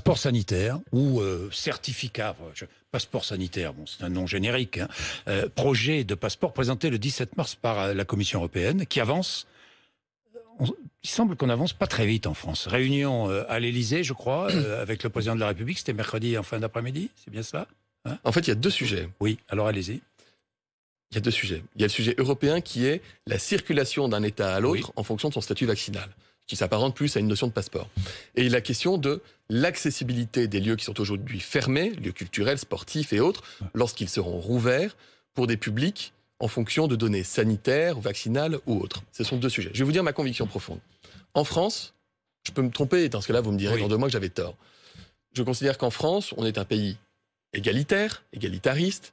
passeport sanitaire ou certificat, passeport sanitaire, bon, c'est un nom générique, hein, projet de passeport présenté le 17 mars par la Commission européenne qui avance. Il semble qu'on avance pas très vite en France. Réunion à l'Élysée, je crois, avec le président de la République, c'était mercredi en fin d'après-midi, c'est bien cela, hein? En fait, il y a deux sujets. Oui, alors allez-y. Il y a deux sujets. Il y a le sujet européen qui est la circulation d'un État à l'autre Oui. en fonction de son statut vaccinal, qui s'apparente plus à une notion de passeport. Et la question de l'accessibilité des lieux qui sont aujourd'hui fermés, lieux culturels, sportifs et autres, lorsqu'ils seront rouverts pour des publics en fonction de données sanitaires, vaccinales ou autres. Ce sont deux sujets. Je vais vous dire ma conviction profonde. En France, je peux me tromper, dans ce cas-là, vous me direz dans 2 mois que j'avais tort. Je considère qu'en France, on est un pays égalitaire, égalitariste.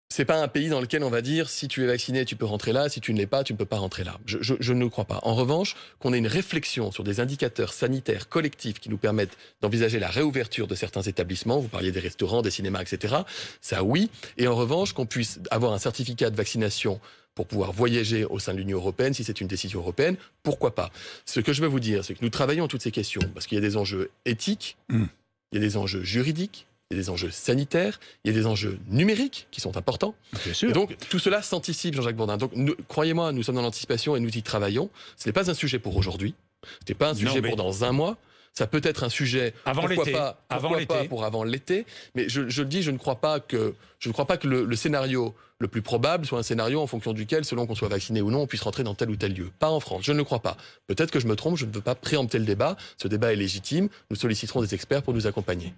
C'est pas un pays dans lequel on va dire si tu es vacciné, tu peux rentrer là, si tu ne l'es pas, tu ne peux pas rentrer là. Je ne le crois pas. En revanche, qu'on ait une réflexion sur des indicateurs sanitaires collectifs qui nous permettent d'envisager la réouverture de certains établissements, vous parliez des restaurants, des cinémas, etc., ça oui. Et en revanche, qu'on puisse avoir un certificat de vaccination pour pouvoir voyager au sein de l'Union européenne, si c'est une décision européenne, pourquoi pas? Ce que je veux vous dire, c'est que nous travaillons toutes ces questions, parce qu'il y a des enjeux éthiques, il y a des enjeux juridiques, il y a des enjeux sanitaires, il y a des enjeux numériques qui sont importants. Bien sûr. Et donc, tout cela s'anticipe, Jean-Jacques Bourdin. Donc, croyez-moi, nous sommes dans l'anticipation et nous y travaillons. Ce n'est pas un sujet pour aujourd'hui. Ce n'est pas un sujet pour dans 1 mois. Ça peut être un sujet, avant l'été. pourquoi pas pour avant l'été. Mais je le dis, je ne crois pas que le scénario le plus probable soit un scénario en fonction duquel, selon qu'on soit vacciné ou non, on puisse rentrer dans tel ou tel lieu. Pas en France, je ne le crois pas. Peut-être que je me trompe, je ne veux pas préempter le débat. Ce débat est légitime. Nous solliciterons des experts pour nous accompagner.